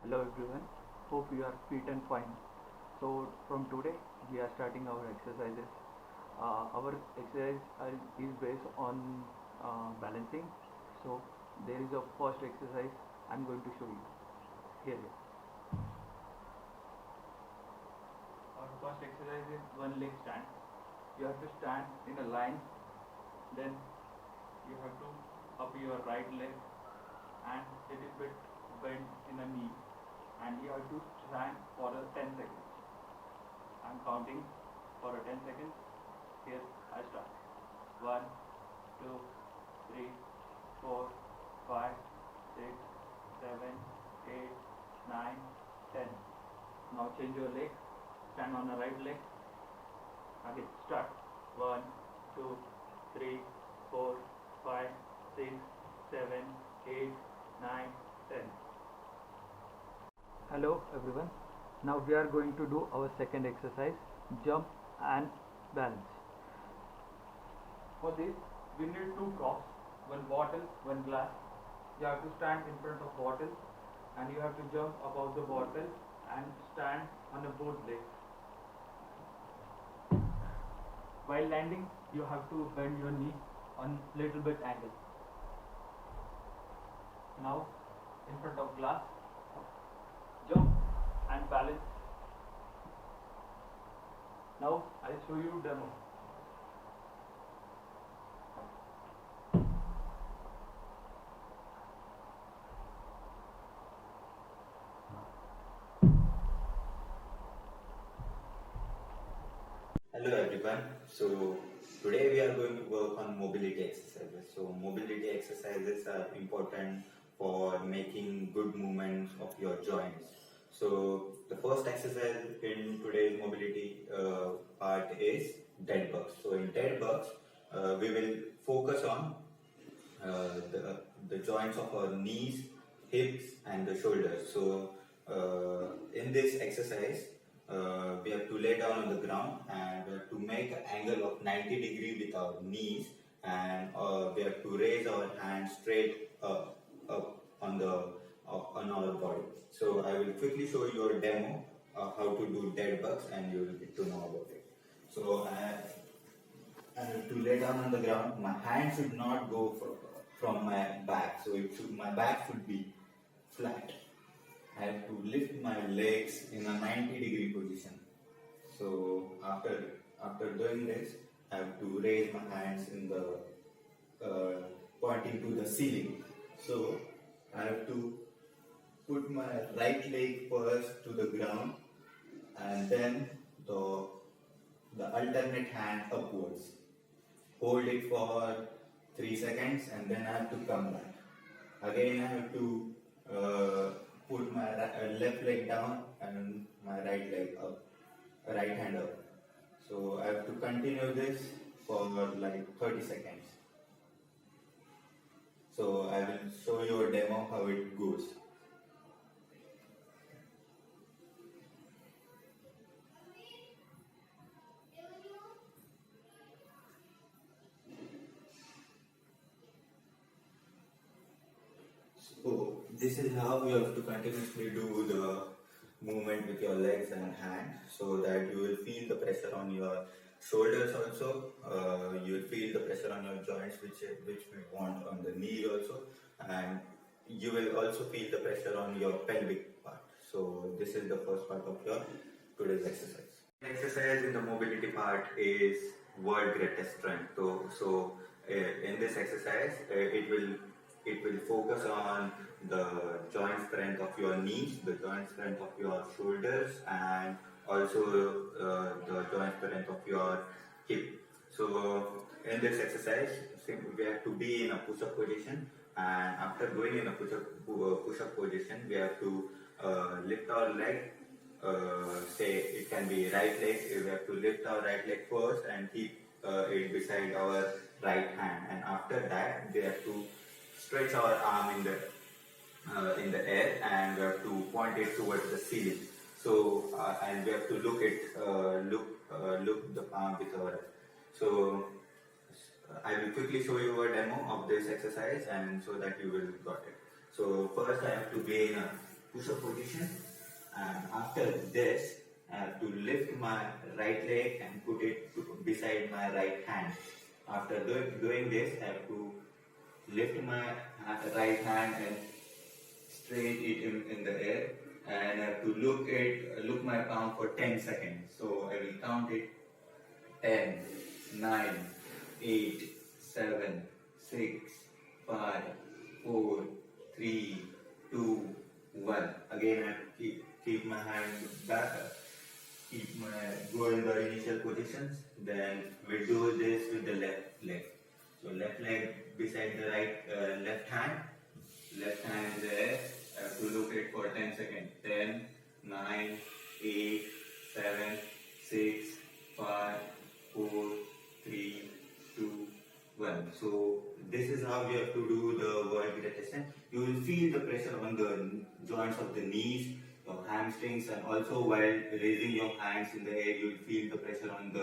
Hello everyone, hope you are fit and fine. So from today we are starting our exercises. Our exercise is based on balancing. So there is a first exercise I'm going to show you here. Our first exercise is one leg stand. You have to stand in a line, then you have to up your right leg and little bit bend in the knee, and you have to stand for 10 seconds. I'm counting for 10 seconds. Here I start. 1, 2, 3, 4, 5, 6, 7, 8, 9, 10. Now change your leg. Stand on the right leg. Again start. 1, 2, 3, 4, 5, 6, 7, 8, 9, 10. Hello everyone. Now we are going to do our second exercise, jump and balance. For this we need two props, one bottle, one glass. You have to stand in front of bottle and you have to jump above the bottle and stand on both legs. While landing you have to bend your knee on little bit angle. Now in front of glass, jump and balance. Now I'll show you demo. Hello everyone. So today we are going to work on mobility exercises. So mobility exercises are important for making good movements of your joints. So the first exercise in today's mobility part is dead bugs. So in dead bugs, we will focus on the joints of our knees, hips and the shoulders. So in this exercise, we have to lay down on the ground and we have to make an angle of 90 degree with our knees, and we have to raise our hands straight up on our body. So I will quickly show you a demo of how to do dead bugs and you will get to know about it. So I have to lay down on the ground. My hand should not go from my back, so my back should be flat. I have to lift my legs in a 90 degree position. So after doing this, I have to raise my hands in the pointing to the ceiling. So I have to put my right leg first to the ground and then the alternate hand upwards. Hold it for 3 seconds and then I have to come back. Again I have to put my left leg down and my right leg up, right hand up. So I have to continue this for like 30 seconds. So I will show you a demo how it goes. So this is how you have to continuously do the movement with your legs and hands, so that you will feel the pressure on your shoulders also. You will feel the pressure on your joints, which we want on the knee also, and you will also feel the pressure on your pelvic part. So this is the first part of your today's exercise. Exercise in the mobility part is world greatest strength. So in this exercise, it will focus on the joint strength of your knees, the joint strength of your shoulders, and also the joint strength of your hip. So in this exercise, we have to be in a push-up position, and after going in a push-up position, we have to lift our leg. Say it can be right leg. We have to lift our right leg first and keep it beside our right hand, and after that we have to stretch our arm in the air and we have to point it towards the ceiling. So and we have to look the palm with our head. So I will quickly show you a demo of this exercise, and so that you will got it. So first I have to be in a push-up position, and after this I have to lift my right leg and put it beside my right hand. After doing this, I have to lift my right hand and straight it in the air, and I have to look my palm for 10 seconds. So I will count it: 10, 9, 8, 7, 6, 5, 4, 3, 2, 1. Again, I keep my hand back, go in the initial positions. Then we do this with the left leg. So left leg beside the left hand. Left hand is there. I have to look it for 10 seconds. 10, 9, 8, 7, 6, 5, 4, 3, 2, 1. So this is how we have to do the vertical extension. You will feel the pressure on the joints of the knees, your hamstrings, and also while raising your hands in the air, you will feel the pressure on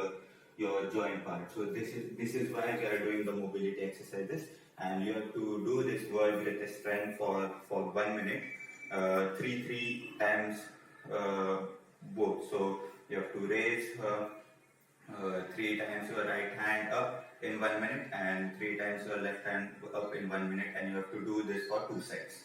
your joint part. So this is why we are doing the mobility exercises, and you have to do this world greatest strength for 1 minute, three times both. So you have to raise 3 times your right hand up in 1 minute and 3 times your left hand up in 1 minute, and you have to do this for 2 sets.